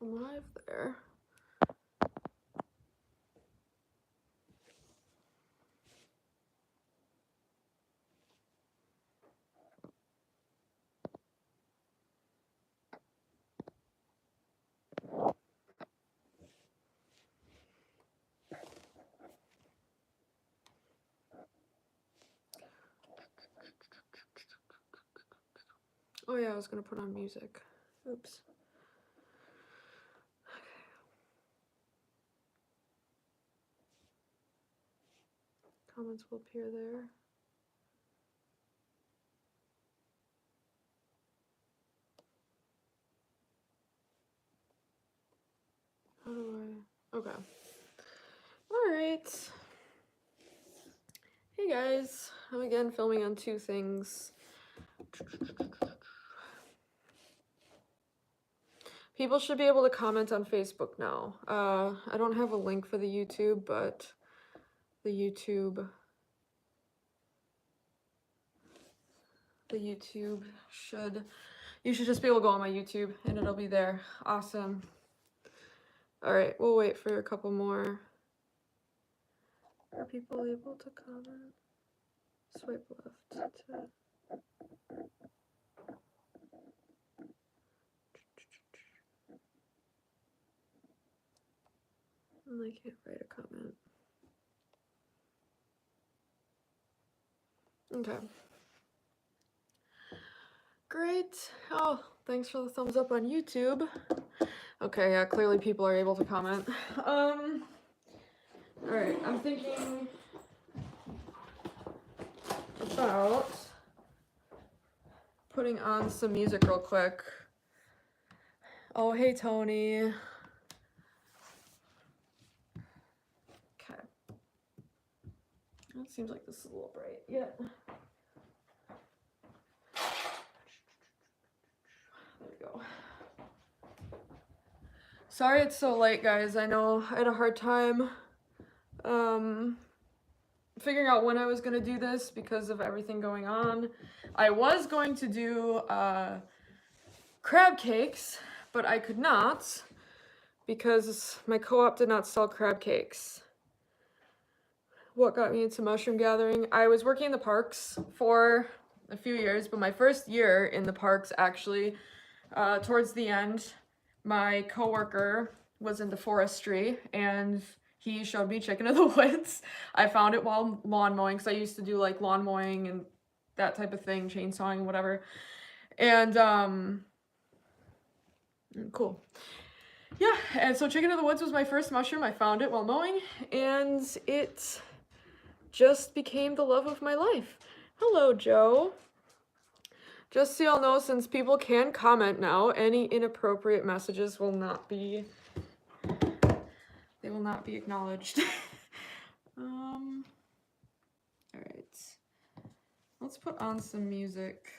I'm live there. Oh yeah, I was gonna put on music. Oops. Comments will appear there. How do I? Okay. All right. Hey guys, I'm again filming on two things. People should be able to comment on Facebook now. I don't have a link for the YouTube, but the YouTube should, you should just be able to go on my YouTube and it'll be there. Awesome. All right, we'll wait for a couple more. Are people able to comment? Swipe left to... And I can't write a comment. Okay. Great. Oh, thanks for the thumbs up on YouTube. Okay, yeah, clearly people are able to comment. Alright, I'm thinking about putting on some music real quick. Oh, hey, Tony. Okay. It seems like this is a little bright. Yeah. There we go. Sorry it's so late, guys. I know I had a hard time figuring out when I was going to do this because of everything going on. I was going to do crab cakes, but I could not because my co-op did not sell crab cakes. What got me into mushroom gathering? I was working in the parks for a few years, but my first year in the parks, actually, towards the end, my coworker was into forestry and he showed me Chicken of the Woods. I found it while lawn mowing, because I used to do like lawn mowing and that type of thing, chainsawing, whatever. And cool. Yeah, and so Chicken of the Woods was my first mushroom. I found it while mowing, and it just became the love of my life. Hello, Joe. Just so y'all know, since people can comment now, any inappropriate messages will not be, they will not be acknowledged. All right, let's put on some music.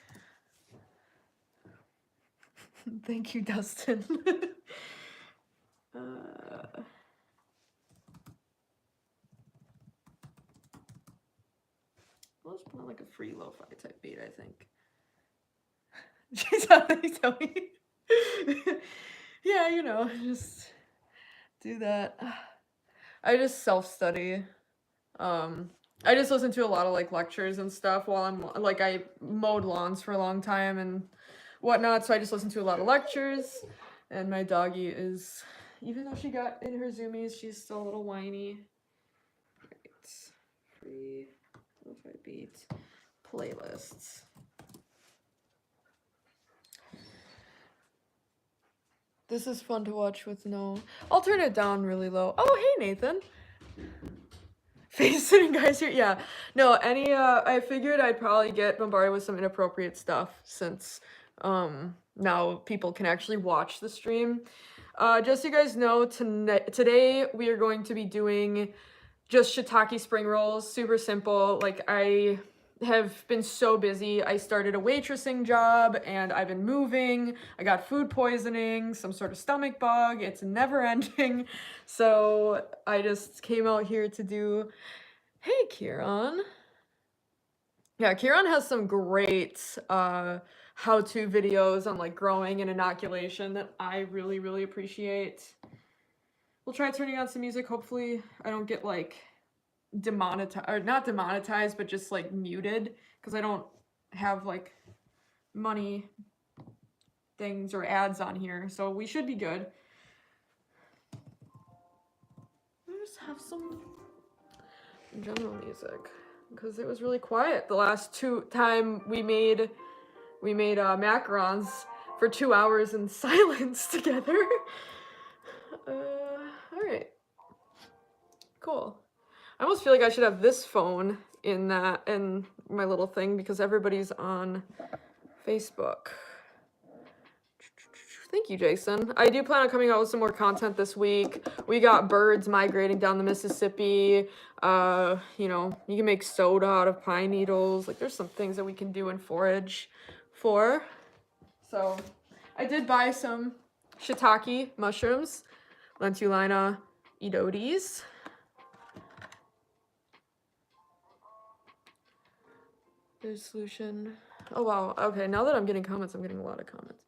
Thank you, Dustin. I'll just put on like a free lo-fi type beat, I think. She's already telling me. Yeah, you know, just do that. I just self-study. I just listen to a lot of like lectures and stuff while I'm like, I mowed lawns for a long time and whatnot, so I just listen to a lot of lectures. And my doggy is, even though she got in her zoomies, she's still a little whiny. Right. Free lo-fi beat playlists. This is fun to watch with no... I'll turn it down really low. Oh, hey, Nathan. Face sitting guys here. Yeah. No, I figured I'd probably get bombarded with some inappropriate stuff since now people can actually watch the stream. Just so you guys know, today we are going to be doing just shiitake spring rolls. Super simple. Like, I have been so busy. I started a waitressing job and I've been moving. I got food poisoning, some sort of stomach bug. It's never ending. So I just came out here to do... Hey, Kieran. Yeah, Kieran has some great how-to videos on like growing and inoculation that I really, really appreciate. We'll try turning on some music. Hopefully I don't get like demonetized, or not demonetized, but just like muted, because I don't have like money things or ads on here, so we should be good. I just have some general music because it was really quiet the last time we made macarons for 2 hours in silence together. All right, cool. I almost feel like I should have this phone in my little thing because everybody's on Facebook. Thank you, Jason. I do plan on coming out with some more content this week. We got birds migrating down the Mississippi. You know, you can make soda out of pine needles. Like, there's some things that we can do and forage for. So, I did buy some shiitake mushrooms, Lentulina edodes. There's solution. Oh, wow. Okay, now that I'm getting comments, I'm getting a lot of comments.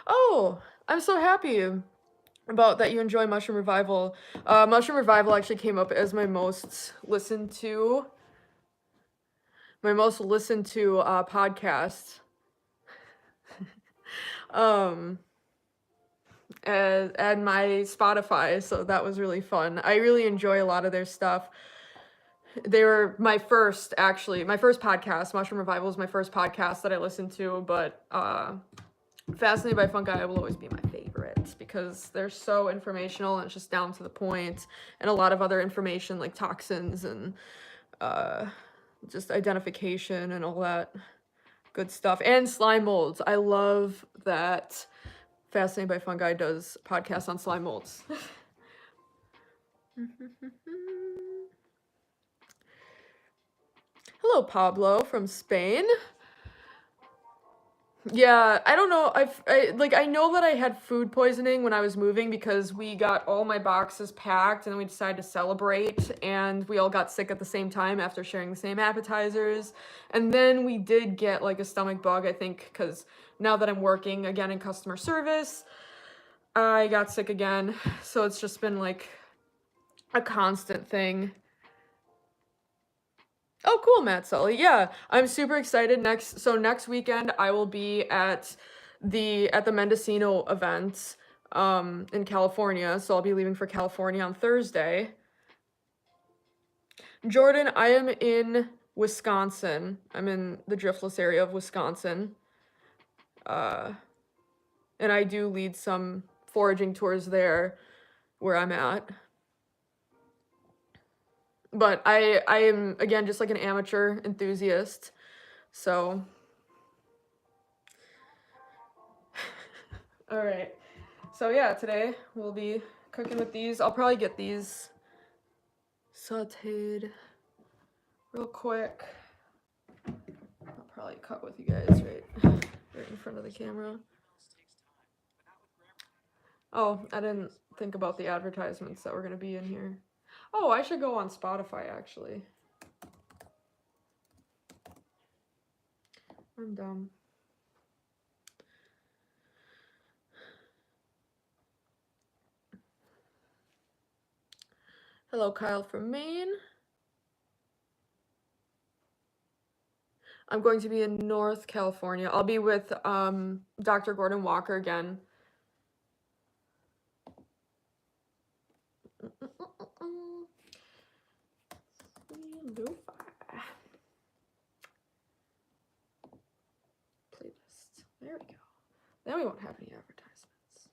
Oh, I'm so happy about that you enjoy Mushroom Revival. Mushroom Revival actually came up as my most listened to podcast. And my Spotify, so that was really fun. I really enjoy a lot of their stuff. They were my first podcast. Mushroom Revival is my first podcast that I listened to, but Fascinated by Fungi will always be my favorite because they're so informational and it's just down to the point, and a lot of other information like toxins and just identification and all that good stuff, and slime molds. I love that Fascinated by Fungi does podcasts on slime molds. Hello, Pablo from Spain. Yeah, I don't know. I know that I had food poisoning when I was moving because we got all my boxes packed and then we decided to celebrate and we all got sick at the same time after sharing the same appetizers. And then we did get like a stomach bug, I think, because now that I'm working again in customer service, I got sick again. So it's just been like a constant thing. Oh, cool, Matt Sully. Yeah, I'm super excited. Next weekend I will be at the Mendocino event in California. So I'll be leaving for California on Thursday. Jordan, I am in Wisconsin. I'm in the Driftless area of Wisconsin. And I do lead some foraging tours there where I'm at. But I am, again, just like an amateur enthusiast, so. All right, so yeah, today we'll be cooking with these. I'll probably get these sauteed real quick. I'll probably cut with you guys right in front of the camera. Oh, I didn't think about the advertisements that were gonna be in here. Oh, I should go on Spotify, actually. I'm dumb. Hello, Kyle from Maine. I'm going to be in North California. I'll be with Dr. Gordon Walker again. Playlist. There we go. Then we won't have any advertisements.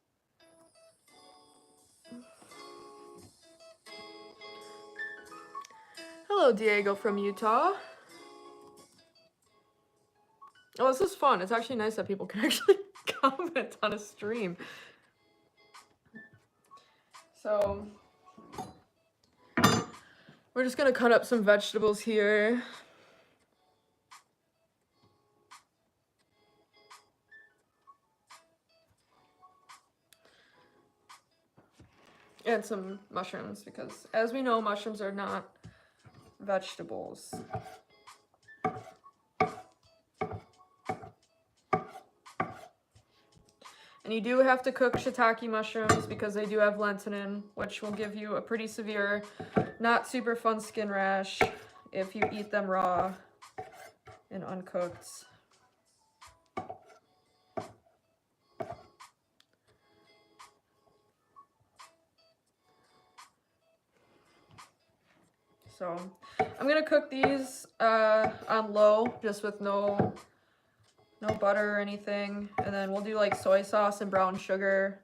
Hello, Diego from Utah. Oh, this is fun. It's actually nice that people can actually comment on a stream. So, we're just gonna cut up some vegetables here. And some mushrooms, because as we know, mushrooms are not vegetables. And you do have to cook shiitake mushrooms because they do have lentinin, which will give you a pretty severe, not super fun skin rash if you eat them raw and uncooked. So I'm gonna cook these on low, just with no butter or anything, and then we'll do like soy sauce and brown sugar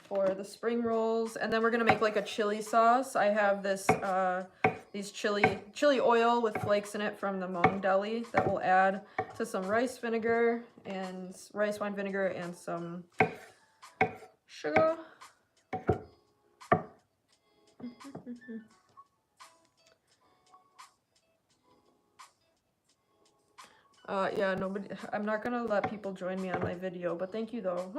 for the spring rolls, and then we're gonna make like a chili sauce. I have this these chili oil with flakes in it from the Hmong deli that we'll add to some rice wine vinegar and some sugar. Yeah, I'm not gonna let people join me on my video, but thank you though.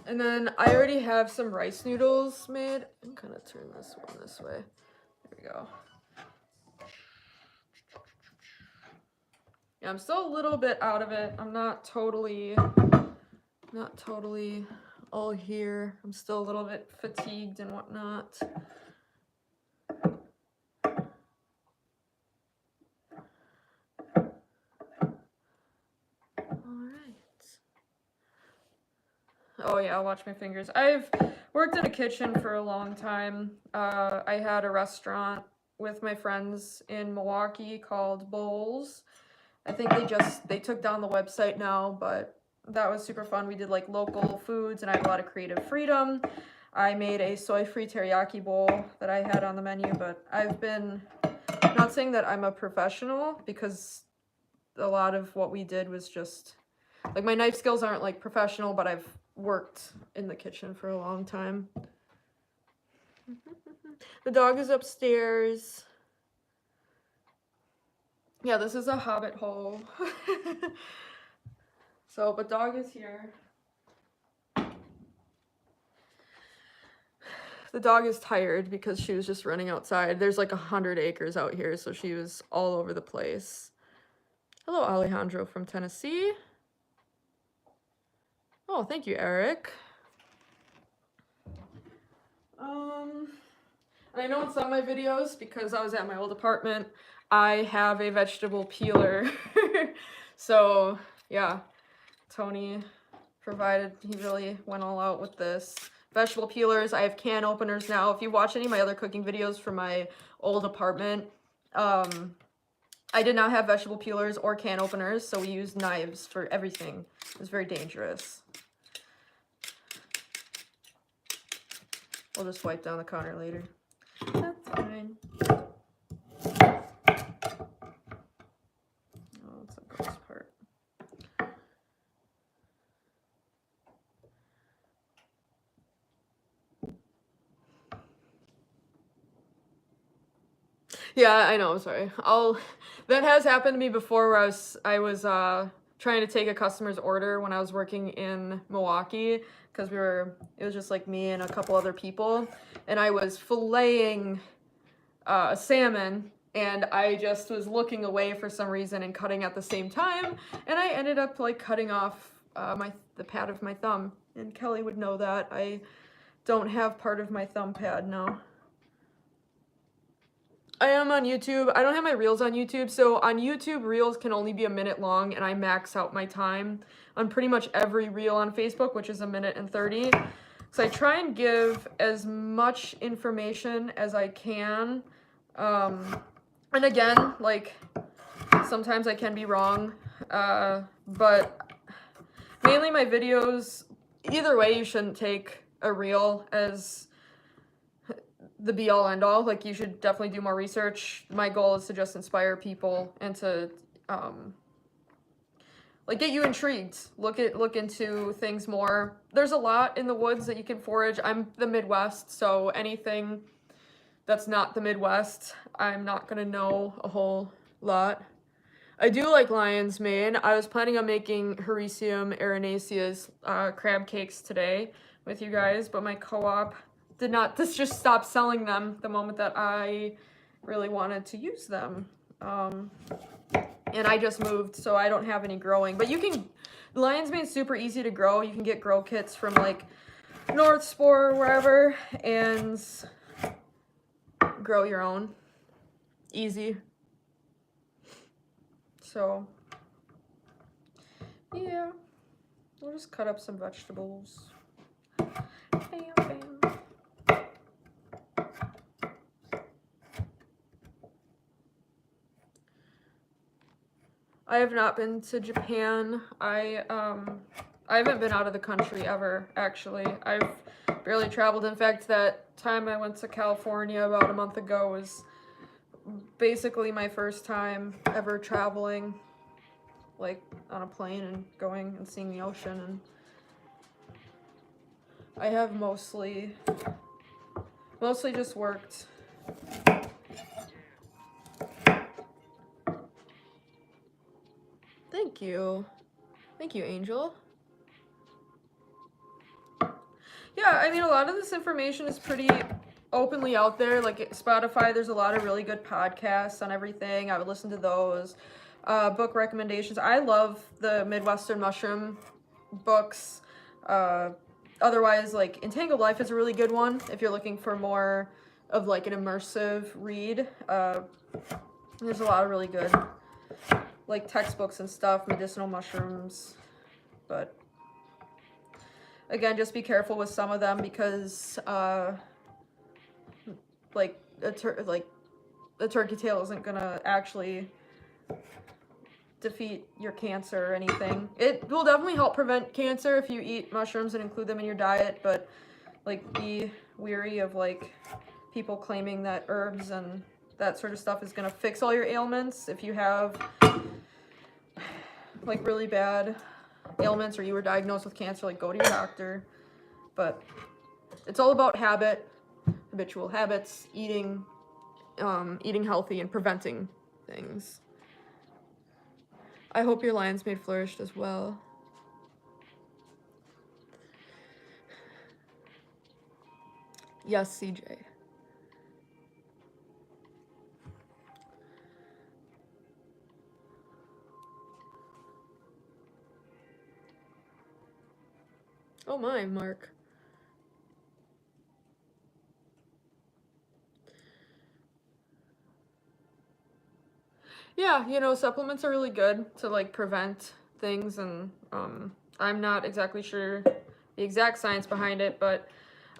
And then I already have some rice noodles made. I'm gonna turn this one this way. There we go. Yeah, I'm still a little bit out of it. I'm not totally all here. I'm still a little bit fatigued and whatnot. Oh yeah, I'll watch my fingers. I've worked in a kitchen for a long time. I had a restaurant with my friends in Milwaukee called Bowls. I think they took down the website now, but that was super fun. We did like local foods and I had a lot of creative freedom. I made a soy-free teriyaki bowl that I had on the menu, but I've been not saying that I'm a professional, because a lot of what we did was just like, my knife skills aren't like professional, but I've worked in the kitchen for a long time. The dog is upstairs. Yeah, this is a hobbit hole. So, but dog is here. The dog is tired because she was just running outside. There's like 100 acres out here, so she was all over the place. Hello, Alejandro from Tennessee. Oh, thank you, Eric. I know in some of my videos, because I was at my old apartment, I have a vegetable peeler. So, yeah, Tony provided, he really went all out with this. Vegetable peelers, I have can openers now. If you watch any of my other cooking videos from my old apartment, I did not have vegetable peelers or can openers, so we used knives for everything. It was very dangerous. We'll just wipe down the counter later. That's fine. Oh, that's the gross part. Yeah, I know, I'm sorry. That has happened to me before, where I was trying to take a customer's order when I was working in Milwaukee, because it was just like me and a couple other people, and I was filleting salmon, and I just was looking away for some reason and cutting at the same time, and I ended up like cutting off the pad of my thumb, and Kelly would know that. I don't have part of my thumb pad now. I am on YouTube. I don't have my reels on YouTube, so on YouTube, reels can only be a minute long, and I max out my time on pretty much every reel on Facebook, which is 1:30. So I try and give as much information as I can. And again, like, sometimes I can be wrong, but mainly my videos, either way, you shouldn't take a reel as the be all end all. Like, you should definitely do more research. My goal is to just inspire people and to like get you intrigued. Look into things more. There's a lot in the woods that you can forage. I'm the Midwest, so anything that's not the Midwest, I'm not gonna know a whole lot. I do like lion's mane. I was planning on making Hericium erinacea's crab cakes today with you guys, but my co-op did not, this just stopped selling them the moment that I really wanted to use them. And I just moved, so I don't have any growing. But you can, lion's mane's super easy to grow. You can get grow kits from like North Spore or wherever and grow your own. Easy. So, yeah, we'll just cut up some vegetables. Bam, bam. I have not been to Japan. I haven't been out of the country ever, actually. I've barely traveled. In fact, that time I went to California about a month ago was basically my first time ever traveling, like on a plane and going and seeing the ocean. And I have mostly just worked. Thank you. Thank you, Angel. Yeah, I mean, a lot of this information is pretty openly out there. Like Spotify, there's a lot of really good podcasts on everything. I would listen to those. Book recommendations. I love the Midwestern mushroom books. Otherwise, like Entangled Life is a really good one if you're looking for more of like an immersive read. There's a lot of really good like textbooks and stuff, medicinal mushrooms, but again, just be careful with some of them because like a turkey tail isn't gonna actually defeat your cancer or anything. It will definitely help prevent cancer if you eat mushrooms and include them in your diet, but like be weary of like people claiming that herbs and that sort of stuff is gonna fix all your ailments. If you have like really bad ailments or you were diagnosed with cancer, like go to your doctor. But it's all about habitual habits, eating healthy and preventing things. I hope your lion's mane flourished as well. Yes, CJ. Oh my, Mark. Yeah, you know, supplements are really good to like prevent things, and I'm not exactly sure the exact science behind it, but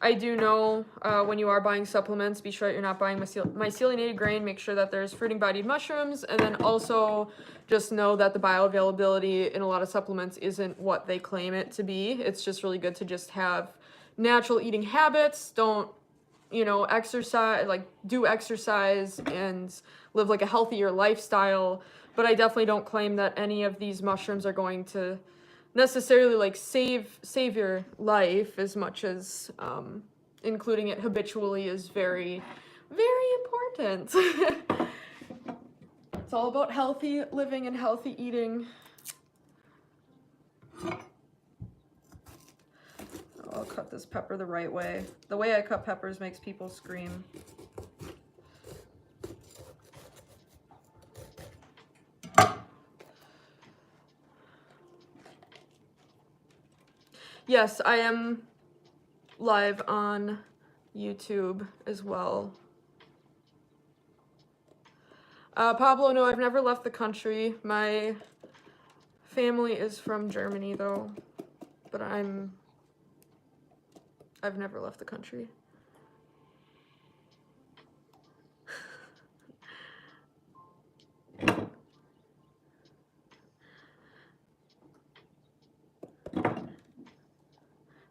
I do know when you are buying supplements, be sure that you're not buying myceliated grain. Make sure that there's fruiting-bodied mushrooms, and then also just know that the bioavailability in a lot of supplements isn't what they claim it to be. It's just really good to just have natural eating habits. Don't, you know, exercise, like do exercise and live like a healthier lifestyle. But I definitely don't claim that any of these mushrooms are going to necessarily like save your life as much as including it habitually is very, very important. It's all about healthy living and healthy eating. I'll cut this pepper the right way. The way I cut peppers makes people scream. Yes, I am live on YouTube as well. Pablo, no, I've never left the country. My family is from Germany, though, but I've never left the country.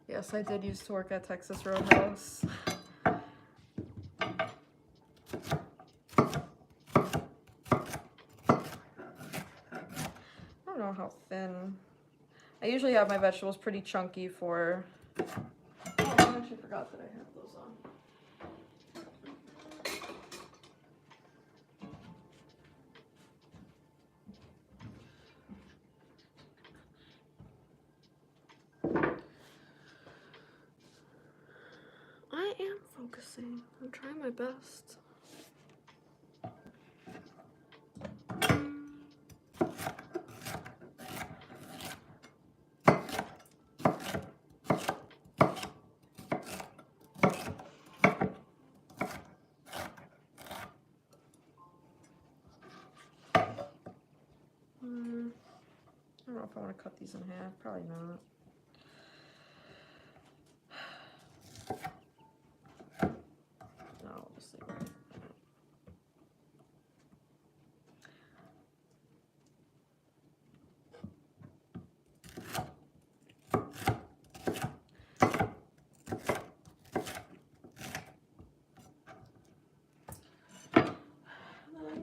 Yes, I did used to work at Texas Roadhouse. I don't know how thin. I usually have my vegetables pretty chunky for... Oh, I actually forgot that I have those see. I'm trying my best. I don't know if I want to cut these in half. Probably not. No, just leave it.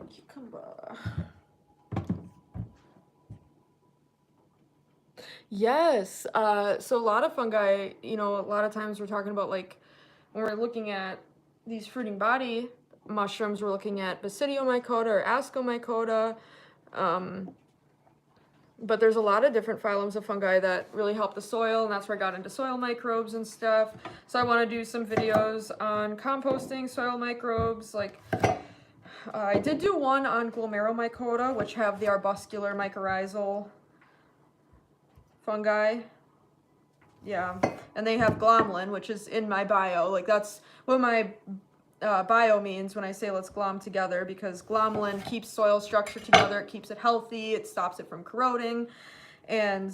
Cucumber. Yes. So a lot of fungi, you know, a lot of times we're talking about, like, when we're looking at these fruiting body mushrooms, we're looking at Basidiomycota or Ascomycota. But there's a lot of different phylums of fungi that really help the soil, and that's where I got into soil microbes and stuff. So I want to do some videos on composting soil microbes. Like, I did do one on Glomeromycota, which have the arbuscular mycorrhizal fungi. Yeah, and they have glomalin, which is in my bio. Like, that's what my bio means when I say let's glom together, because glomalin keeps soil structure together, it keeps it healthy, it stops it from corroding, and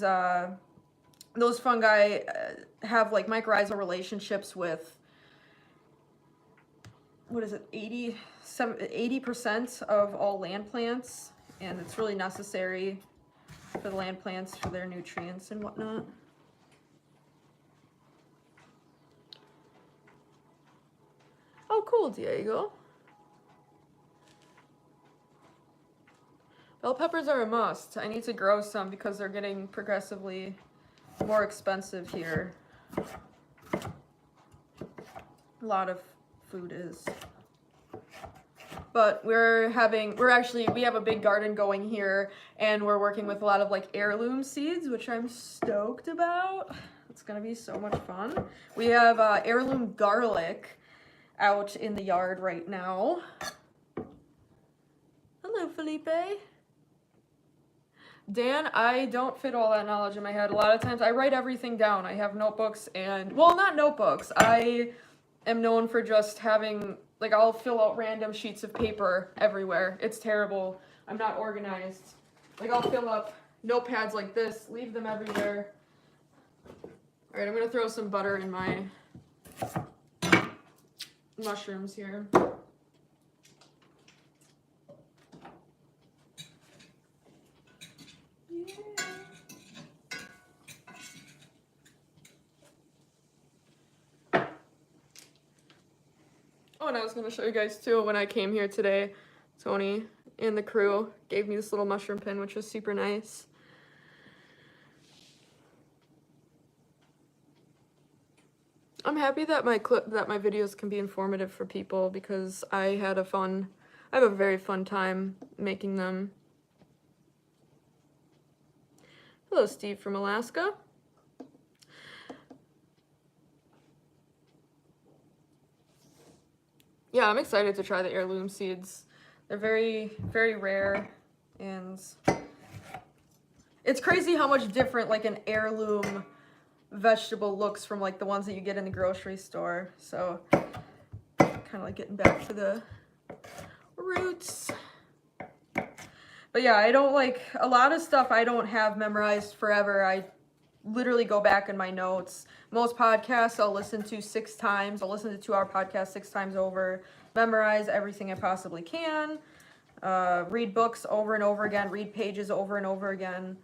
those fungi have like mycorrhizal relationships with, what is it, 80% of all land plants, and it's really necessary for the land plants for their nutrients and whatnot. Oh, cool, Diego. Bell peppers are a must. I need to grow some because they're getting progressively more expensive here. A lot of food is. But we have a big garden going here, and we're working with a lot of like heirloom seeds, which I'm stoked about. It's gonna be so much fun. We have heirloom garlic out in the yard right now. Hello, Felipe. Dan, I don't fit all that knowledge in my head. A lot of times I write everything down. I have notebooks and, well, not notebooks. I am known for just having, like, I'll fill out random sheets of paper everywhere. It's terrible. I'm not organized. Like, I'll fill up notepads like this, leave them everywhere. All right, I'm gonna throw some butter in my mushrooms here. Yeah. Oh, and I was going to show you guys too, when I came here today, Tony and the crew gave me this little mushroom pin, which was super nice. I'm happy that my videos can be informative for people, because I have a very fun time making them. Hello, Steve from Alaska. Yeah, I'm excited to try the heirloom seeds. They're very, very rare, and it's crazy how much different like an heirloom vegetable looks from like the ones that you get in the grocery store. So kind of like getting back to the roots. But yeah, I don't like a lot of stuff I don't have memorized forever. I literally go back in my notes. Most podcasts I'll listen to 6 times. I'll listen to 2-hour podcasts 6 times over, memorize everything I possibly can, read books over and over again, read pages over and over again,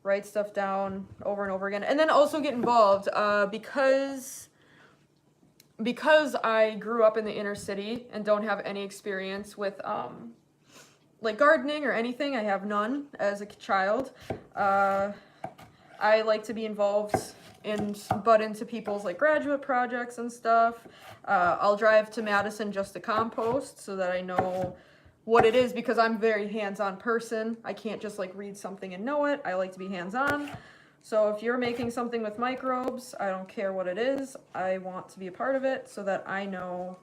write stuff down over and over again, and then also get involved because I grew up in the inner city and don't have any experience with like gardening or anything. I have none as a child. I like to be involved and butt into people's like graduate projects and stuff. I'll drive to Madison just to compost so that I know what it is, because I'm a very hands-on person. I can't just like read something and know it. I like to be hands-on. So if you're making something with microbes, I don't care what it is, I want to be a part of it so that I know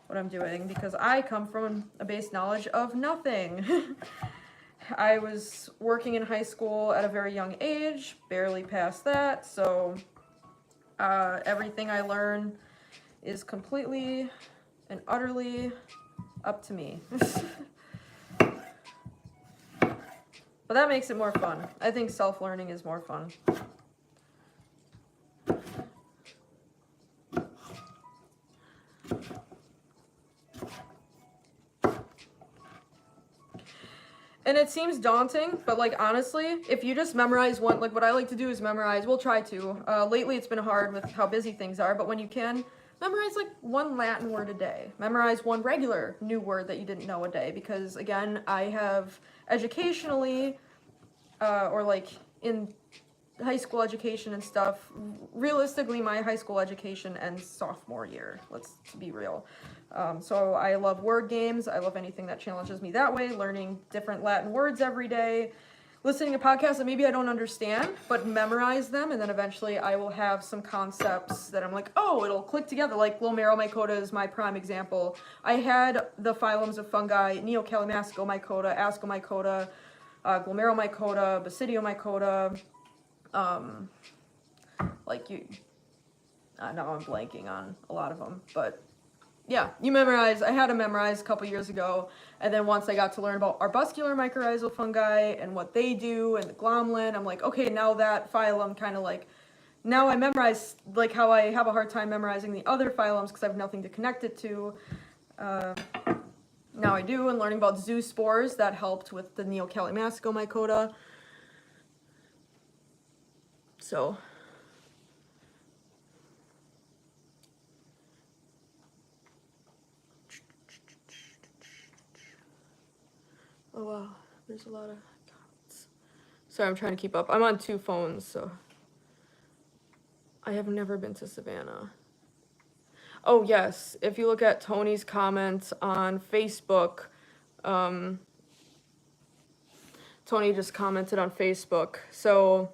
what I'm doing, because I come from a base knowledge of nothing. I was working in high school at a very young age, barely past that, so everything I learn is completely and utterly up to me. But that makes it more fun. I think self-learning is more fun. And it seems daunting, but like honestly, if you just memorize one, like what I like to do is memorize, we'll try to. Lately it's been hard with how busy things are, but when you can, memorize like one Latin word a day. Memorize one regular new word that you didn't know a day, because again, I have educationally, or like in high school education and stuff, realistically my high school education ends sophomore year, let's be real. So I love word games, I love anything that challenges me that way, learning different Latin words every day, listening to podcasts that maybe I don't understand, but memorize them, and then eventually I will have some concepts that I'm like, oh, it'll click together, like Glomeromycota is my prime example. I had the phylums of fungi, Neocalimaxomycota, Ascomycota, Glomeromycota, Basidiomycota, like you, now I'm blanking on a lot of them, but yeah, you memorize. I had to memorize a couple years ago, and then once I got to learn about arbuscular mycorrhizal fungi and what they do and the glomalin, I'm like, okay, now that phylum kind of like, now I memorize, like how I have a hard time memorizing the other phylums because I have nothing to connect it to. Now I do, and learning about zoospores, that helped with the Neocalimaxomycota. So oh wow, there's a lot of comments. Sorry, I'm trying to keep up. I'm on 2 phones, so. I have never been to Savannah. Oh yes, if you look at Tony's comments on Facebook, Tony just commented on Facebook. So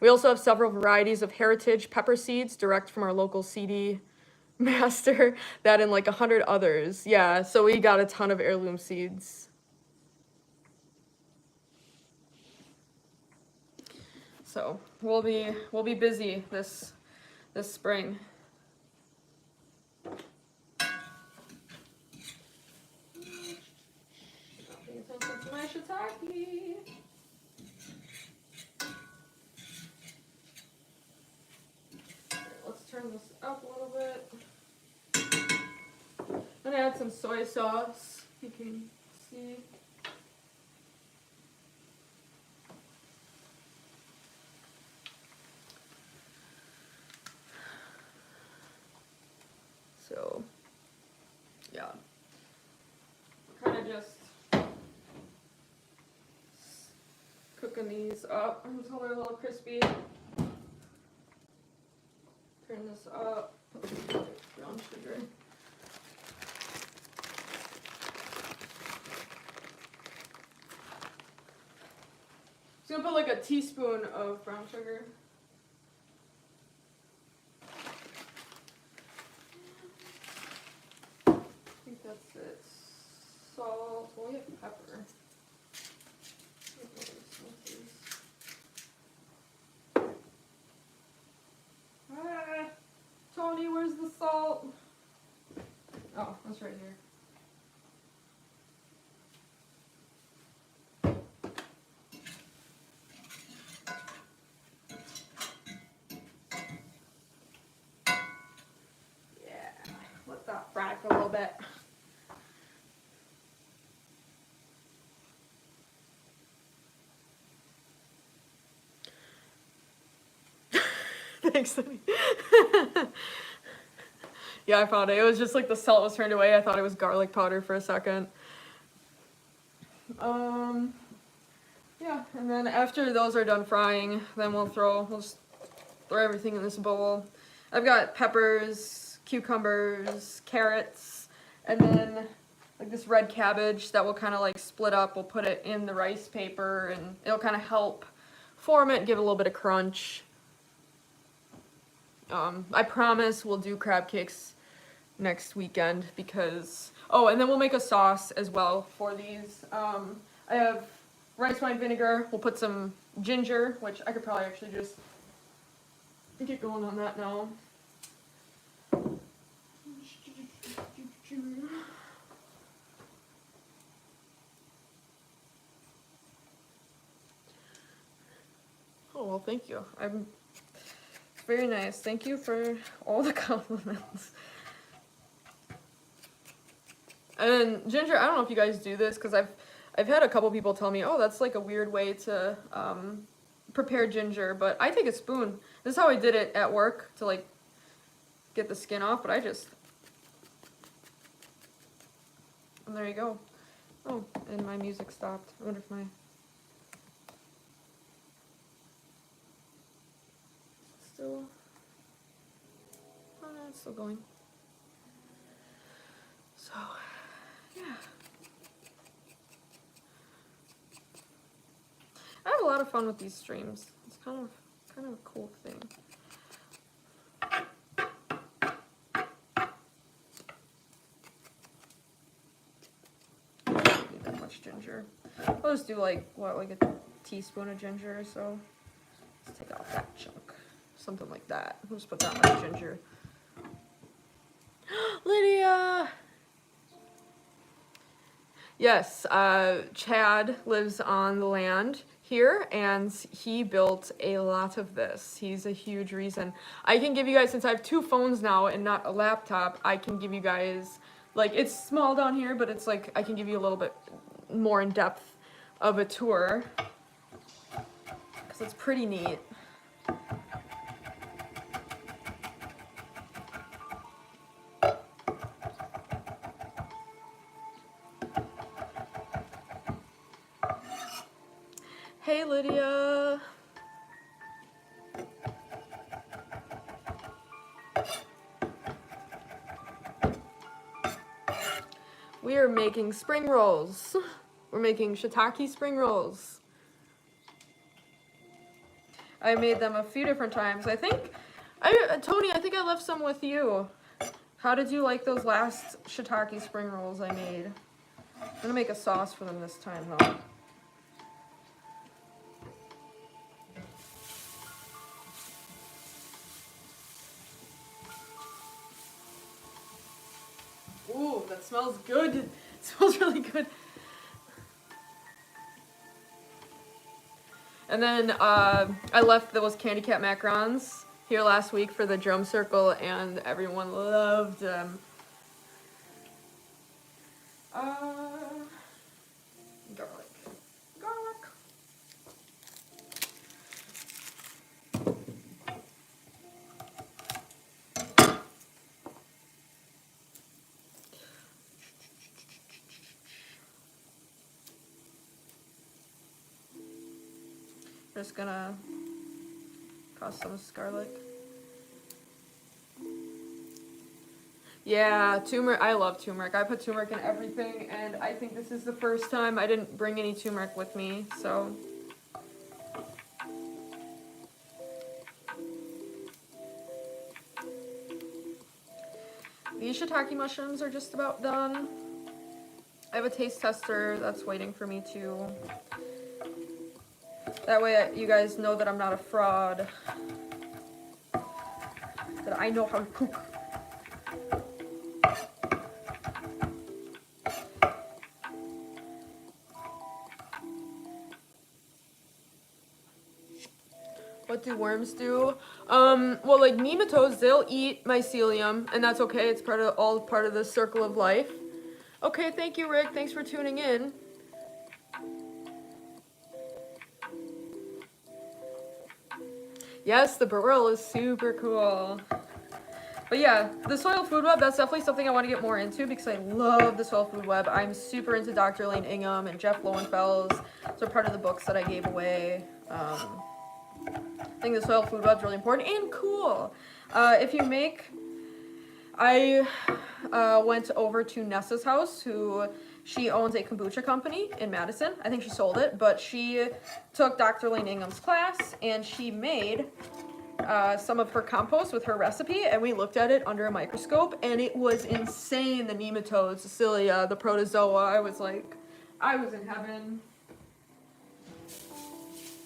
we also have several varieties of heritage pepper seeds direct from our local CD master, that and like 100 others. Yeah, so we got a ton of heirloom seeds. So we'll be busy this spring. Paying attention to my shiitake. Let's turn this up a little bit. I'm gonna add some soy sauce. You can see. So, yeah. Kind of just cooking these up until they're a little crispy. Turn this up. Put brown sugar. So I'm gonna put like a teaspoon of brown sugar. I think that's it. Salt. Well, we have pepper. Ah, Tony, where's the salt? Oh, that's right here. Yeah, let that fry for a little bit. Thanks, Sunny. Yeah, I found it. It was just like the salt was turned away. I thought it was garlic powder for a second. Yeah, and then after those are done frying, then we'll just throw everything in this bowl. I've got peppers, cucumbers, carrots, and then like this red cabbage that will kind of like split up. We'll put it in the rice paper, and it'll kind of help form it, give it a little bit of crunch. I promise we'll do crab cakes next weekend because, oh, and then we'll make a sauce as well for these. I have rice wine vinegar. We'll put some ginger, which I could probably actually just get going on that now. Oh, well, thank you. Very nice. Thank you for all the compliments. And ginger, I don't know if you guys do this because I've had a couple people tell me, oh, that's like a weird way to prepare ginger, but I take a spoon. This is how I did it at work to like get the skin off, but and there you go. Oh, and my music stopped. I wonder if my still, oh no, it's still going. So, yeah. I have a lot of fun with these streams. It's kind of a cool thing. I don't need that much ginger. I'll just do like a teaspoon of ginger or so. Let's take off that chunk. Something like that. We'll just put that much ginger. Lydia! Yes, Chad lives on the land here, and he built a lot of this. He's a huge reason. I can give you guys, since I have 2 phones now and not a laptop, I can give you guys, like, it's small down here, but it's like, I can give you a little bit more in depth of a tour, because it's pretty neat. Hey, Lydia. We are making spring rolls. We're making shiitake spring rolls. I made them a few different times. Tony, I think I left some with you. How did you like those last shiitake spring rolls I made? I'm gonna make a sauce for them this time, though. Ooh, that smells good. It smells really good. And then I left those Candy Cat macarons here last week for the drum circle, and everyone loved them. Garlic. Just gonna toss some garlic. Yeah, turmeric. I love turmeric. I put turmeric in everything, and I think this is the first time I didn't bring any turmeric with me, so. These shiitake mushrooms are just about done. I have a taste tester that's waiting for me too. That way you guys know that I'm not a fraud. That I know how to cook. What do worms do? Well, like nematodes, they'll eat mycelium, and that's okay. It's all part of the circle of life. Okay, thank you, Rick. Thanks for tuning in. Yes, the burrell is super cool. But yeah, the soil food web, that's definitely something I want to get more into because I love the soil food web. I'm super into Dr. Elaine Ingham and Jeff Lowenfels. So part of the books that I gave away. I think the soil food web is really important and cool. If you make, I went over to Nessa's house, who She owns a kombucha company in Madison. I think she sold it, but she took Dr. Lane Ingham's class and she made some of her compost with her recipe, and we looked at it under a microscope, and it was insane. The nematodes, the cilia, the protozoa. I was like, I was in heaven.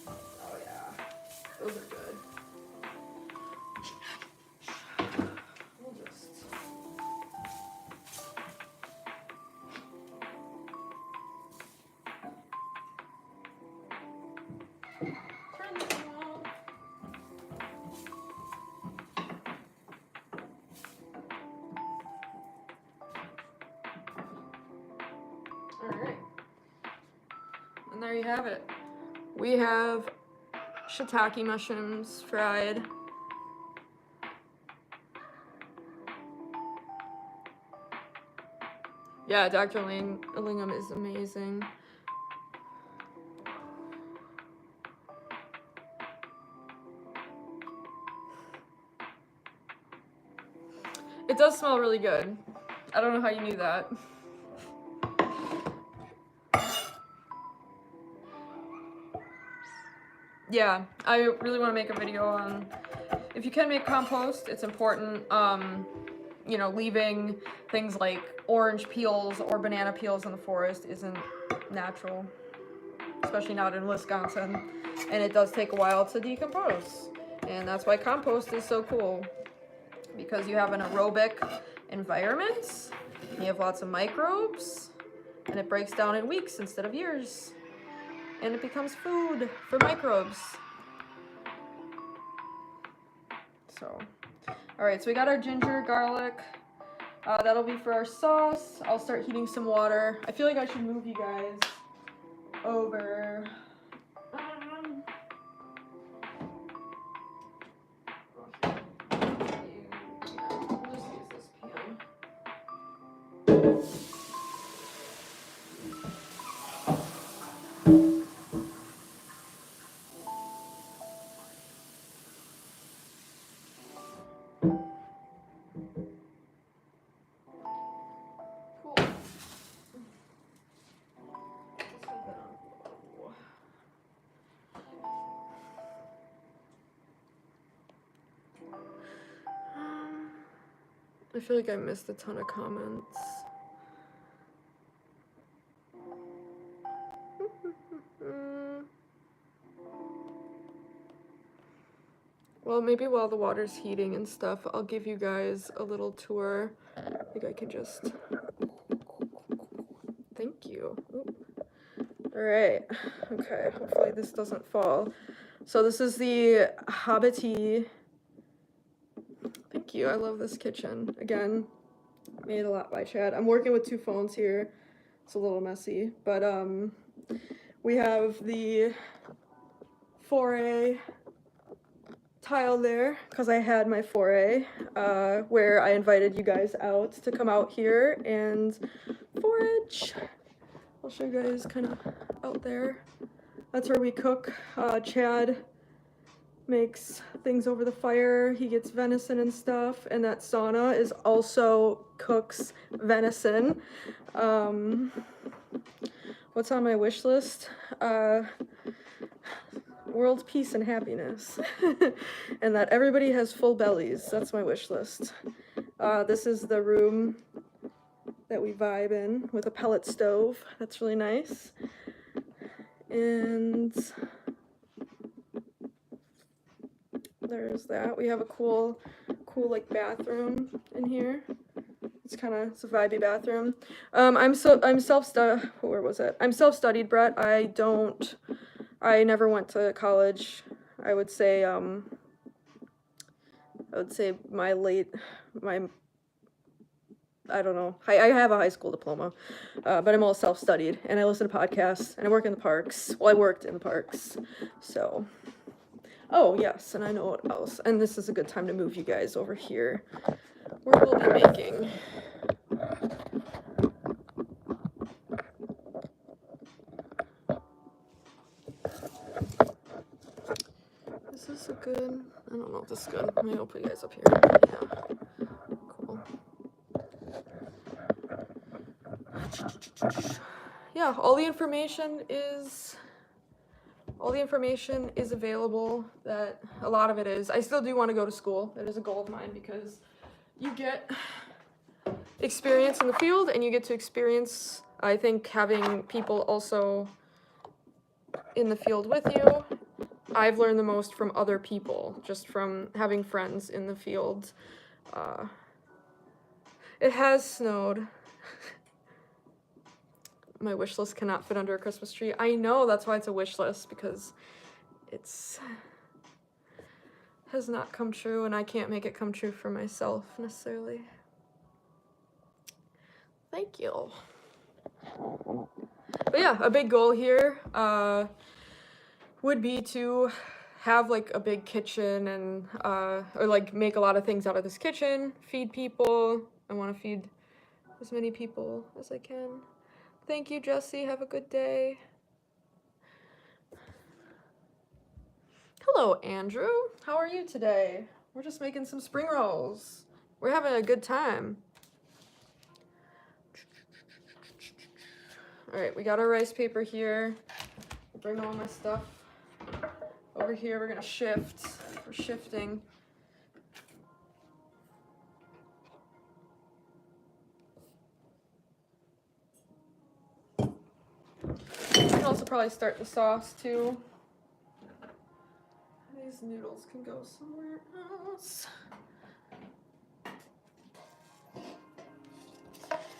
Oh yeah, those are good. We'll just... turn this on. Alright. And there you have it. We have shiitake mushrooms fried. Yeah, Dr. Lingham is amazing. It does smell really good. I don't know how you knew that. Yeah, I really want to make a video on if you can make compost. It's important. You know, leaving things like orange peels or banana peels in the forest isn't natural, especially not in Wisconsin, and it does take a while to decompose. And that's why compost is so cool, because you have an aerobic environment, you have lots of microbes, and it breaks down in weeks instead of years. And it becomes food for microbes. So, all right, so we got our ginger, garlic. That'll be for our sauce. I'll start heating some water. I feel like I should move you guys over. We'll just use this pan. I feel like I missed a ton of comments. Well, maybe while the water's heating and stuff, I'll give you guys a little tour. I think I can just... Thank you. Oop. All right. Okay, hopefully this doesn't fall. So this is the Habiti. Thank you. I love this kitchen. Again, made a lot by Chad. I'm working with two phones here. It's a little messy, but we have the foray tile there because I had my foray where I invited you guys out to come out here and forage. I'll show you guys kind of out there. That's where we cook. Chad makes things over the fire. He gets venison and stuff, and that sauna is also cooks venison. What's on my wish list? World peace and happiness. And that everybody has full bellies. That's my wish list. This is the room that we vibe in with a pellet stove. That's really nice. And there's that. We have a cool like bathroom in here. It's a vibey bathroom. I'm self-studied, Brett. I never went to college. I would say I don't know. I have a high school diploma, but I'm all self-studied, and I listen to podcasts, and I work in the parks. Well, I worked in the parks, so. Oh, yes, and I know what else. And this is a good time to move you guys over here, where we'll be making. Is this a good? I don't know if this is good. Maybe I'll put you guys up here. Yeah. Cool. Yeah, all the information is available. That a lot of it is. I still do want to go to school. That is a goal of mine because you get experience in the field and you get to experience, I think, having people also in the field with you. I've learned the most from other people, just from having friends in the field. It has snowed. My wish list cannot fit under a Christmas tree. I know, that's why it's a wish list, because it's has not come true and I can't make it come true for myself necessarily. Thank you. But yeah, a big goal here would be to have like a big kitchen and or like make a lot of things out of this kitchen, feed people. I want to feed as many people as I can. Thank you, Jesse. Have a good day. Hello, Andrew. How are you today? We're just making some spring rolls. We're having a good time. All right, we got our rice paper here. I'll bring all my stuff over here. We're gonna shift. We're shifting. I can also probably start the sauce too. These noodles can go somewhere else.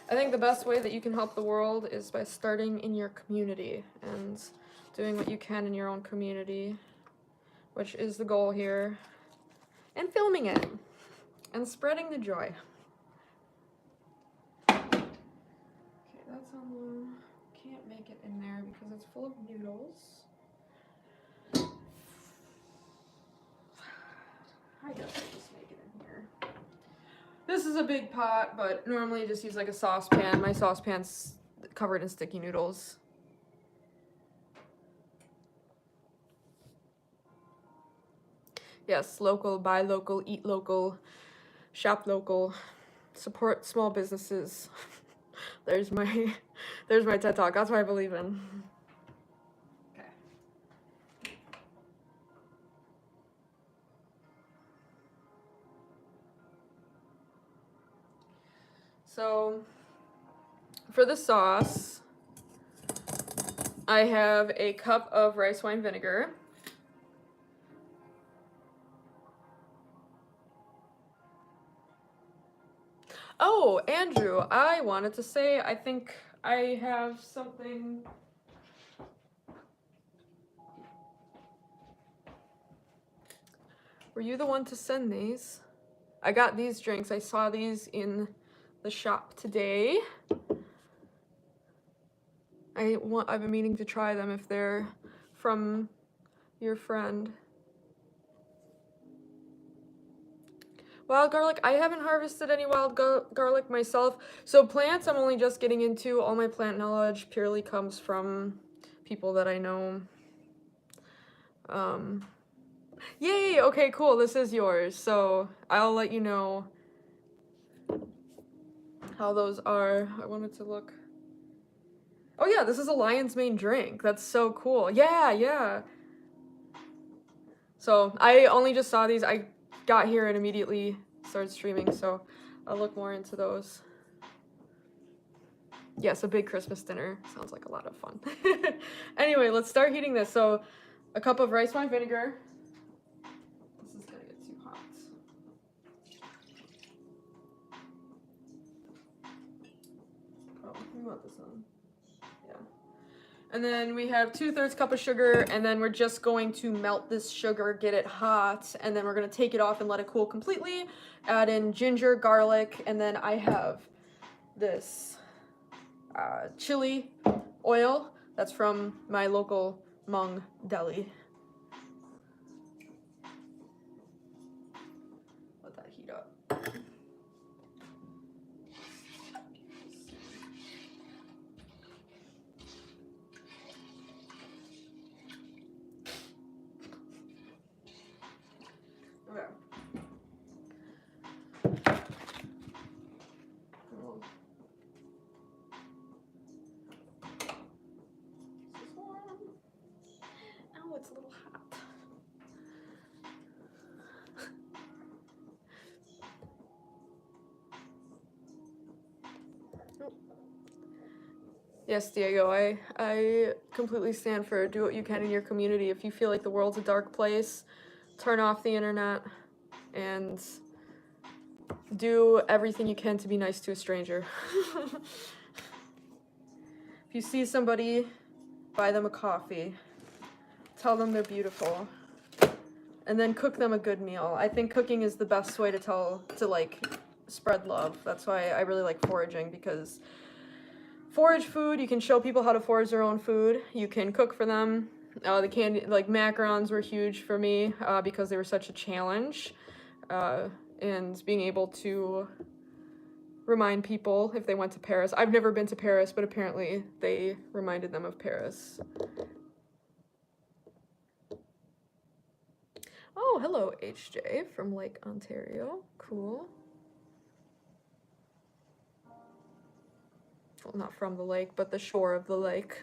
I think the best way that you can help the world is by starting in your community and doing what you can in your own community, which is the goal here, and filming it and spreading the joy. Okay, that's on the, can't make it in there because it's full of noodles. I guess I'll just make it in here. This is a big pot, but normally just use like a saucepan. My saucepan's covered in sticky noodles. Yes, local, buy local, eat local, shop local, support small businesses. There's my TED Talk. That's what I believe in. Okay. So for the sauce, I have a cup of rice wine vinegar. Oh, Andrew, I wanted to say, I think I have something. Were you the one to send these? I got these drinks. I saw these in the shop today. I've been meaning to try them if they're from your friend. Wild garlic, I haven't harvested any wild garlic myself. So plants I'm only just getting into. All my plant knowledge purely comes from people that I know. Yay, okay, cool, this is yours. So I'll let you know how those are. I wanted to look. Oh yeah, this is a lion's mane drink. That's so cool. Yeah. So I only just saw these. I got here and immediately started streaming, so I'll look more into those. Yes, a big Christmas dinner. Sounds like a lot of fun. Anyway, let's start heating this. So a cup of rice wine vinegar. This is gonna get too hot. Oh, we want this on. Yeah. And then we have 2/3 cup of sugar, and then we're just going to melt this sugar, get it hot, and then we're gonna take it off and let it cool completely. Add in ginger, garlic, and then I have this chili oil that's from my local Hmong deli. Let that heat up. Okay. Yes, Diego, I completely stand for do what you can in your community. If you feel like the world's a dark place, turn off the internet and do everything you can to be nice to a stranger. If you see somebody, buy them a coffee. Tell them they're beautiful. And then cook them a good meal. I think cooking is the best way to like spread love. That's why I really like foraging, because forage food, you can show people how to forage their own food. You can cook for them. The candy, like macarons were huge for me because they were such a challenge. And being able to remind people if they went to Paris. I've never been to Paris, but apparently they reminded them of Paris. Oh, hello, HJ from Lake Ontario. Cool. Well, not from the lake, but the shore of the lake.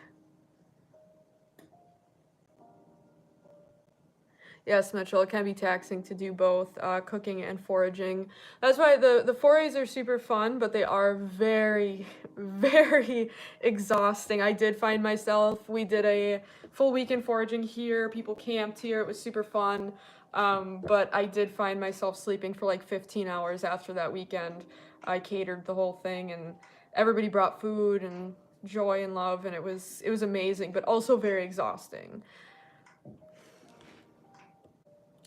Yes, Mitchell, it can be taxing to do both cooking and foraging. That's why the forays are super fun, but they are very, very exhausting. I did find myself, we did a full weekend foraging here. People camped here. It was super fun. But I did find myself sleeping for like 15 hours after that weekend. I catered the whole thing, and everybody brought food and joy and love, and it was amazing, but also very exhausting.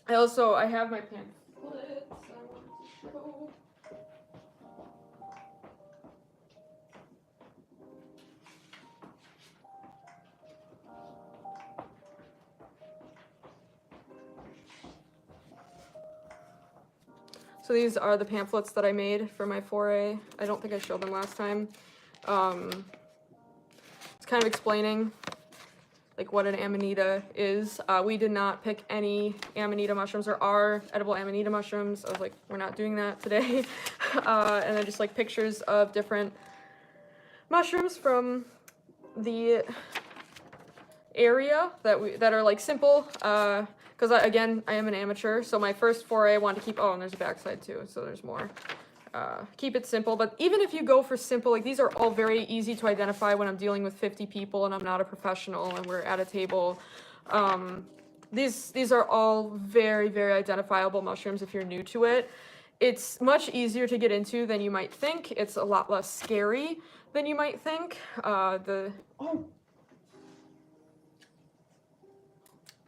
I have my pamphlets I want to show. So these are the pamphlets that I made for my foray. I don't think I showed them last time. It's kind of explaining like what an amanita is. We did not pick any amanita mushrooms. There are edible amanita mushrooms. I was like, we're not doing that today. And then just like pictures of different mushrooms from the area that are like simple. Because again, I am an amateur, so my first foray I want to keep. Oh, and there's a backside too, so there's more. Keep it simple, but even if you go for simple, like these are all very easy to identify when I'm dealing with 50 people and I'm not a professional and we're at a table. These are all very, very identifiable mushrooms if you're new to it. It's much easier to get into than you might think. It's a lot less scary than you might think.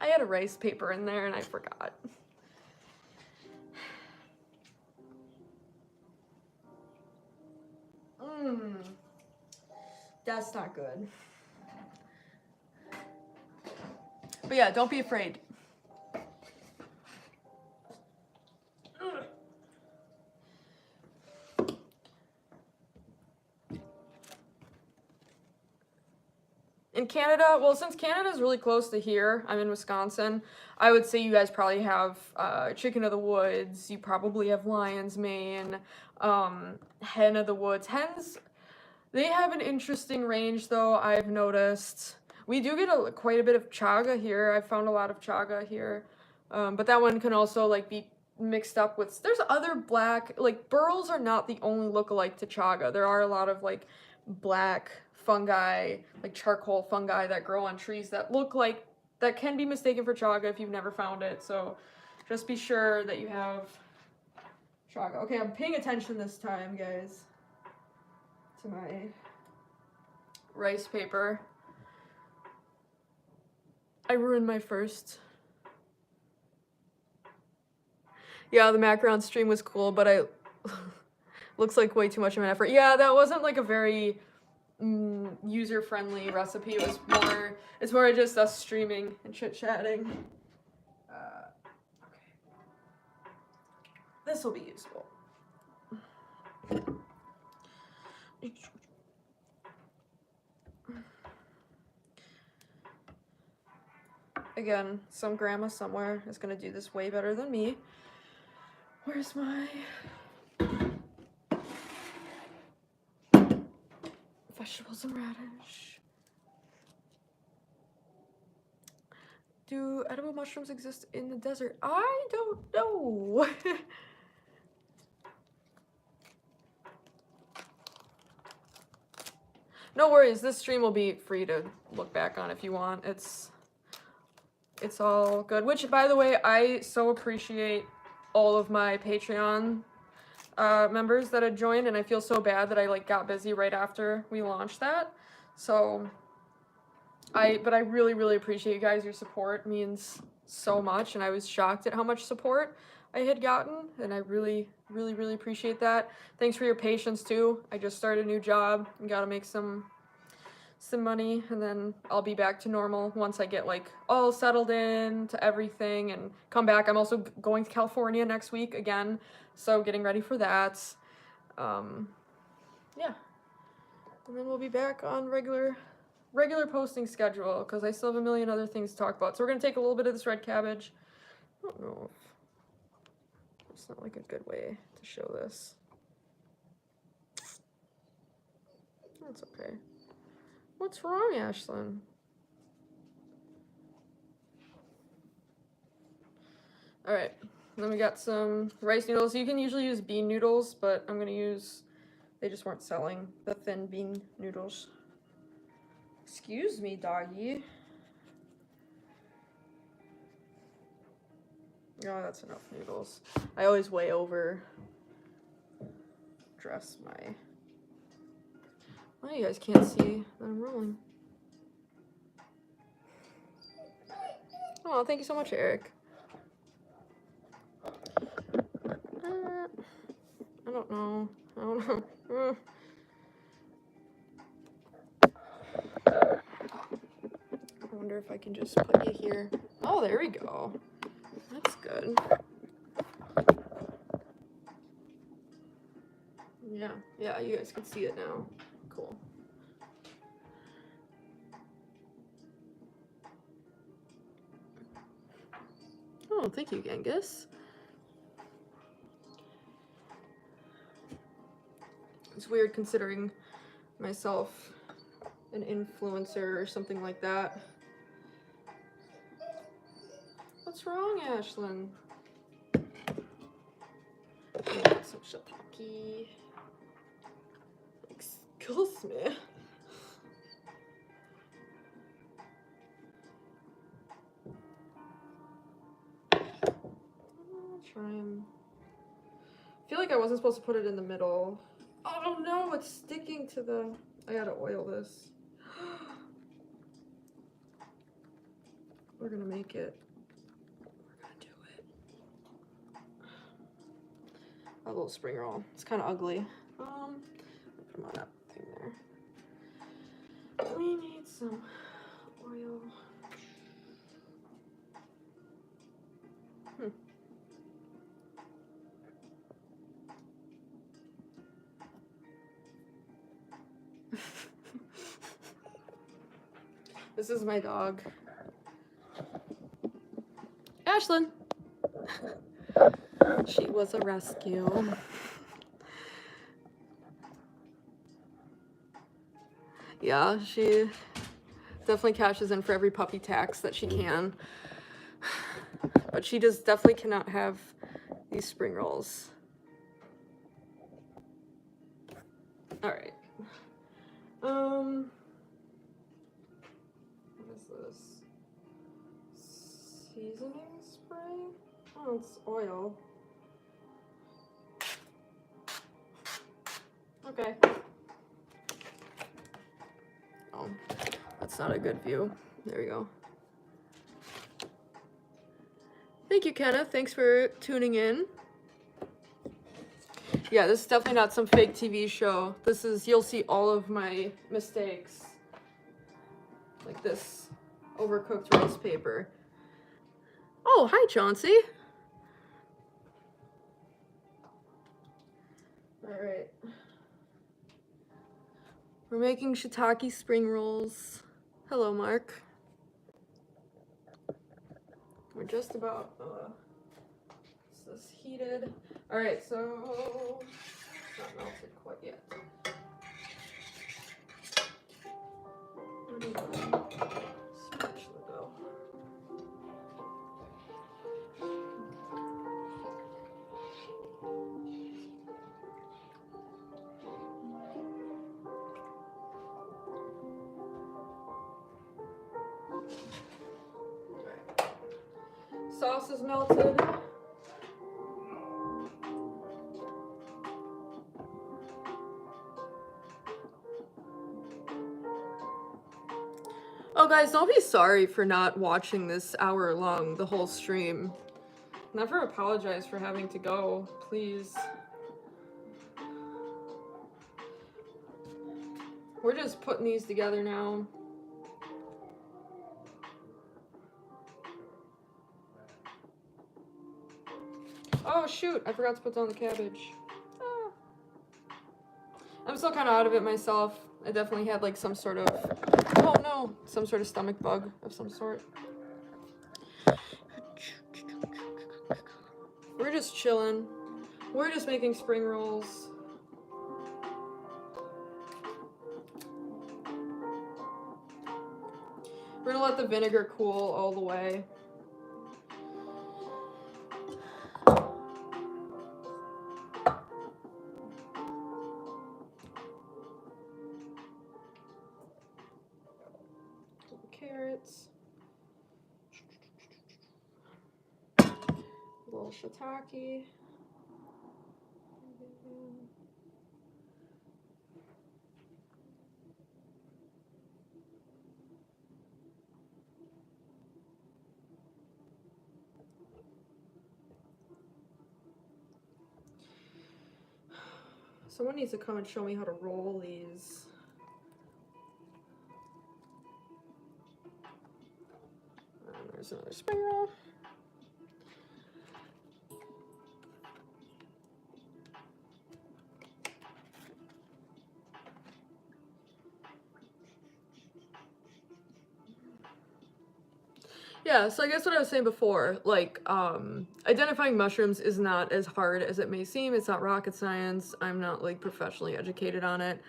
I had a rice paper in there and I forgot. That's not good. But yeah, don't be afraid. In Canada, well, since Canada's really close to here, I'm in Wisconsin, I would say you guys probably have chicken of the woods, you probably have lion's mane, hen of the woods. Hens, they have an interesting range though, I've noticed. We do get quite a bit of chaga here. I've found a lot of chaga here. But that one can also like be mixed up with, there's other black, like burls are not the only lookalike to chaga. There are a lot of like black fungi, like charcoal fungi that grow on trees that look like, that can be mistaken for chaga if you've never found it. So just be sure that you have chaga. Okay, I'm paying attention this time, guys, to my rice paper. I ruined my first. Yeah, the macaron stream was cool, but I looks like way too much of an effort. Yeah, that wasn't like a very user-friendly recipe. It's more just us streaming and chit-chatting. Okay. This will be useful. Again, some grandma somewhere is gonna do this way better than me. Where's my vegetables and radish? Do edible mushrooms exist in the desert? I don't know. No worries. This stream will be free to look back on if you want. It's all good. Which, by the way, I so appreciate all of my Patreon members that had joined, and I feel so bad that I like got busy right after we launched that. So but I really, really appreciate you guys. Your support means so much, and I was shocked at how much support I had gotten, and I really, really, really appreciate that. Thanks for your patience too. I just started a new job and gotta make some money, and then I'll be back to normal once I get like all settled in to everything and come back. I'm also going to California next week again, so getting ready for that. Yeah, and then we'll be back on regular posting schedule because I still have a million other things to talk about. So we're gonna take a little bit of this red cabbage. I don't know if it's not like a good way to show this. That's okay. What's wrong, Ashlyn? All right, then we got some rice noodles. You can usually use bean noodles, but I'm gonna use, they just weren't selling the thin bean noodles. Excuse me, doggy. Oh, that's enough noodles. I always way over dress my... Oh, you guys can't see that I'm rolling. Oh, thank you so much, Eric. I don't know. I wonder if I can just put you here. Oh, there we go. That's good. Yeah, you guys can see it now. Cool. Oh, thank you, Genghis. It's weird considering myself an influencer or something like that. What's wrong, Ashlyn? Get some shiitake. Excuse me. I'll try and... I feel like I wasn't supposed to put it in the middle. Oh no, it's sticking to the... I gotta oil this. We're gonna make it. We're gonna do it. A little spring roll. It's kind of ugly. Put them on that thing there. We need some oil. This is my dog. Ashlyn. She was a rescue. Yeah, she definitely cashes in for every puppy tax that she can. But she just definitely cannot have these spring rolls. All right. What is this? Seasoning spray? Oh, it's oil. Okay. Oh, that's not a good view. There we go. Thank you, Kenneth. Thanks for tuning in. Yeah, this is definitely not some fake TV show. This is, you'll see all of my mistakes. Like this overcooked rice paper. Oh, hi, Chauncey. All right. We're making shiitake spring rolls. Hello, Mark. We're just about, is this heated? All right, so it's not melted quite yet. Spatula go. sauce is melted. Oh guys, don't be sorry for not watching this hour long, the whole stream. Never apologize for having to go, please. We're just putting these together now. Oh shoot, I forgot to put down the cabbage. Ah. I'm still kind of out of it myself. I definitely had like some sort of, oh no, some sort of stomach bug of some sort. We're just chilling. We're just making spring rolls. We're gonna let the vinegar cool all the way. Carrots. A little shiitake. Someone needs to come and show me how to roll these. And there's another spring roll. Yeah, so I guess what I was saying before, like, identifying mushrooms is not as hard as it may seem. It's not rocket science. I'm not, like, professionally educated on it.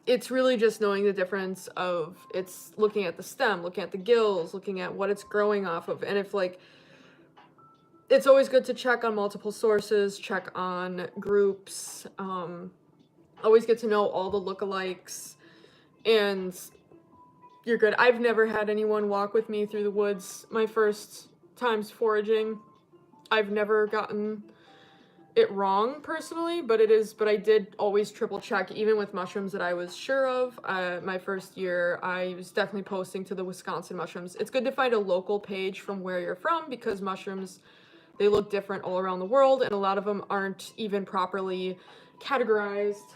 It's really just knowing the difference of, it's looking at the stem, looking at the gills, looking at what it's growing off of. And if, like, it's always good to check on multiple sources, check on groups, always get to know all the lookalikes, and you're good. I've never had anyone walk with me through the woods my first times foraging. I've never gotten it wrong personally, but I did always triple check, even with mushrooms that I was sure of. My first year, I was definitely posting to the Wisconsin mushrooms. It's good to find a local page from where you're from, because mushrooms, they look different all around the world, and a lot of them aren't even properly categorized.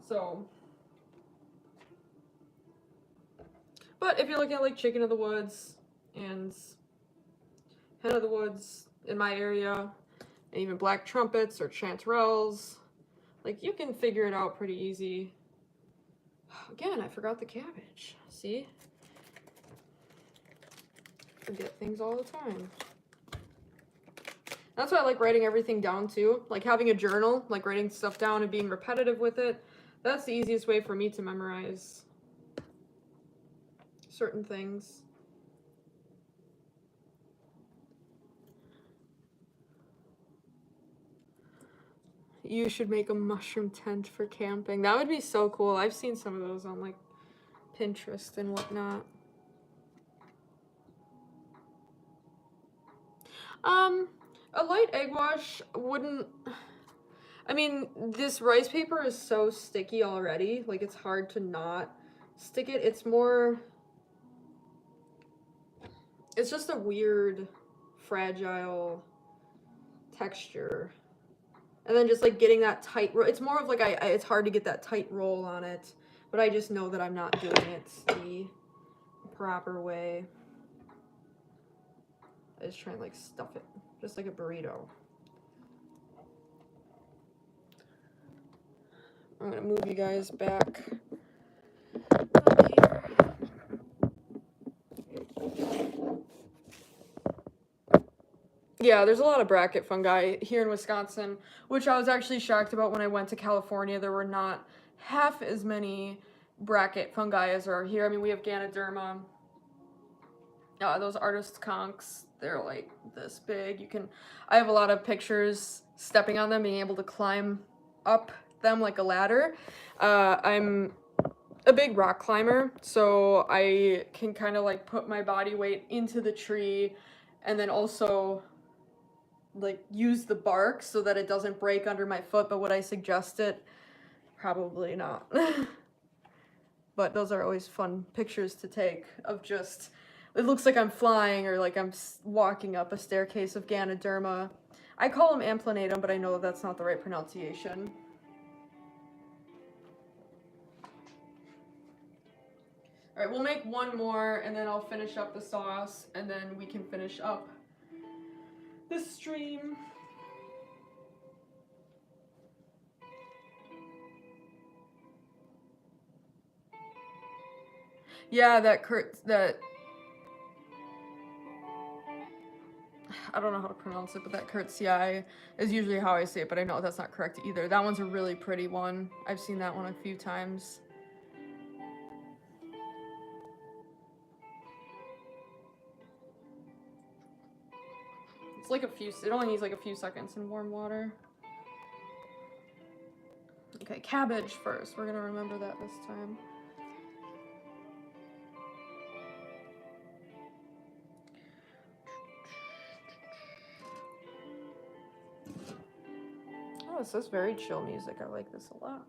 So, but if you're looking at like chicken of the woods and hen of the woods in my area, and even black trumpets or chanterelles, like, you can figure it out pretty easy. Again, I forgot the cabbage. See? Forget things all the time. That's why I like writing everything down too. Like having a journal, like writing stuff down and being repetitive with it. That's the easiest way for me to memorize certain things. You should make a mushroom tent for camping. That would be so cool. I've seen some of those on like Pinterest and whatnot. A light egg wash wouldn't, I mean, this rice paper is so sticky already, like it's hard to not stick it. It's more, it's just a weird, fragile texture. And then just like getting that tight roll, it's more of like, it's hard to get that tight roll on it, but I just know that I'm not doing it the proper way. I just try and like stuff it, just like a burrito. I'm gonna move you guys back up here. Yeah, there's a lot of bracket fungi here in Wisconsin, which I was actually shocked about when I went to California. There were not half as many bracket fungi as there are here. I mean, we have Ganoderma. Those artist conchs, they're like this big. I have a lot of pictures stepping on them, being able to climb up them like a ladder. I'm a big rock climber, so I can kind of like put my body weight into the tree and then also like use the bark so that it doesn't break under my foot. But would I suggest it? Probably not. But those are always fun pictures to take of just, it looks like I'm flying or like I'm walking up a staircase of Ganoderma. I call them amplanatum, but I know that's not the right pronunciation. All right, we'll make one more and then I'll finish up the sauce and then we can finish up the stream. Yeah, that I don't know how to pronounce it, but that Kurtzii is usually how I say it, but I know that's not correct either. That one's a really pretty one. I've seen that one a few times. It's like it only needs like a few seconds in warm water. Okay, cabbage first. We're gonna remember that this time. Oh, this is very chill music. I like this a lot.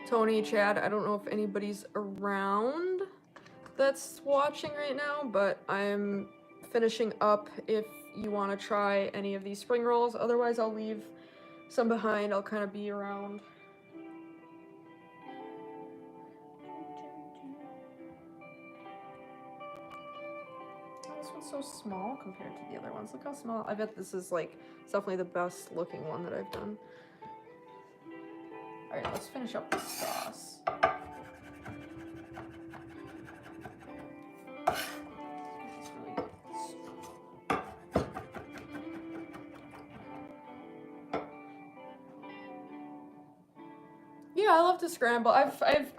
Tony, Chad, I don't know if anybody's around that's watching right now, but I'm finishing up if you want to try any of these spring rolls. Otherwise, I'll leave some behind. I'll kind of be around. Oh, this one's so small compared to the other ones. Look how small. I bet this is like definitely the best looking one that I've done. All right, let's finish up the sauce. Yeah, I love to scramble. I'm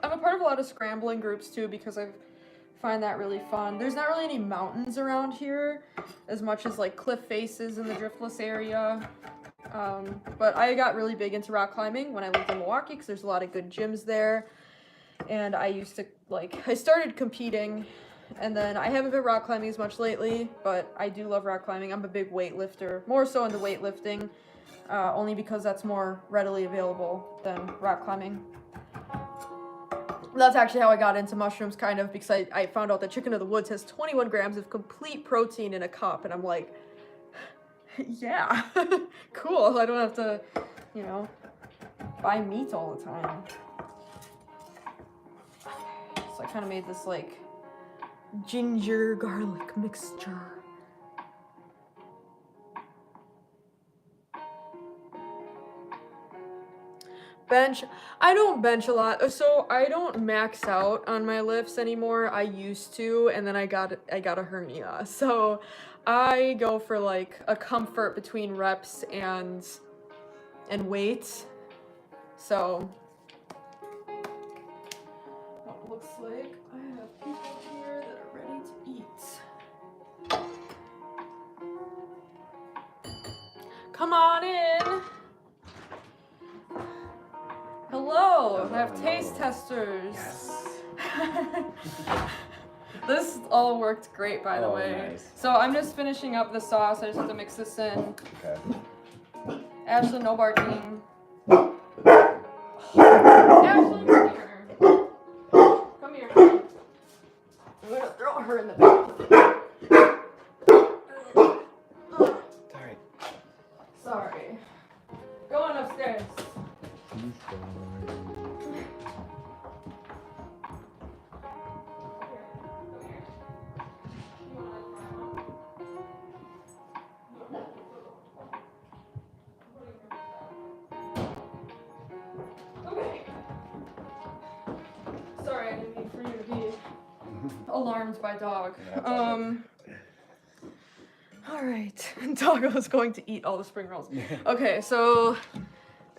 a part of a lot of scrambling groups too because I find that really fun. There's not really any mountains around here as much as like cliff faces in the driftless area. But I got really big into rock climbing when I lived in Milwaukee because there's a lot of good gyms there. And I used to I started competing and then I haven't been rock climbing as much lately, but I do love rock climbing. I'm a big weightlifter, more so into weightlifting. Only because that's more readily available than rock climbing. That's actually how I got into mushrooms, kind of, because I found out that Chicken of the Woods has 21 grams of complete protein in a cup, and I'm like, yeah, cool. I don't have to, you know, buy meat all the time. So I kind of made this, like, ginger garlic mixture. Bench. I don't bench a lot, so I don't max out on my lifts anymore. I used to, and then I got a hernia, so I go for like a comfort between reps and weight. So what it looks like, I have people here that are ready to eat. Come on in. Hello, I have taste testers. Yes. This all worked great, by the way. Nice. So I'm just finishing up the sauce. I just have to mix this in. Okay. Ashley, no barking. Ashley, come here. Come here. I'm gonna throw her in the back. Sorry. Going upstairs. Sorry, I didn't mean for you to be alarmed by dog. All right, Doggo is going to eat all the spring rolls. Okay, so,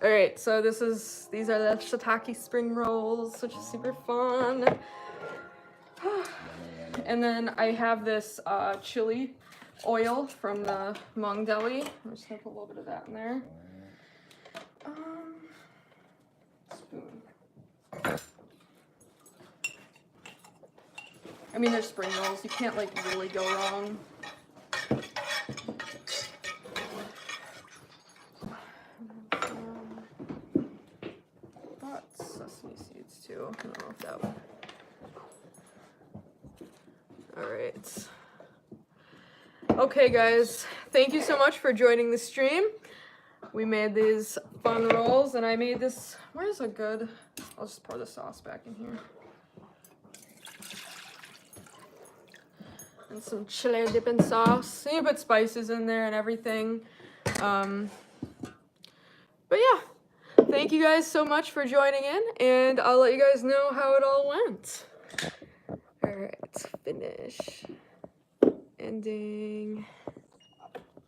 all right, so these are the Shiitake spring rolls, which is super fun. And then I have this chili oil from the Hmong Deli. I'm just gonna put a little bit of that in there. Spoon. I mean, they're spring rolls. You can't like really go wrong. Bought sesame seeds too. I don't know if that would. All right. Okay, guys. Thank you so much for joining the stream. We made these fun rolls, and I made this. Where's a good? I'll just pour the sauce back in here. And some chili dipping sauce. You put spices in there and everything. But yeah, thank you guys so much for joining in, and I'll let you guys know how it all went. All right, finish, ending,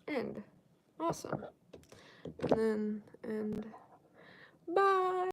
end. Awesome. And then end. Bye.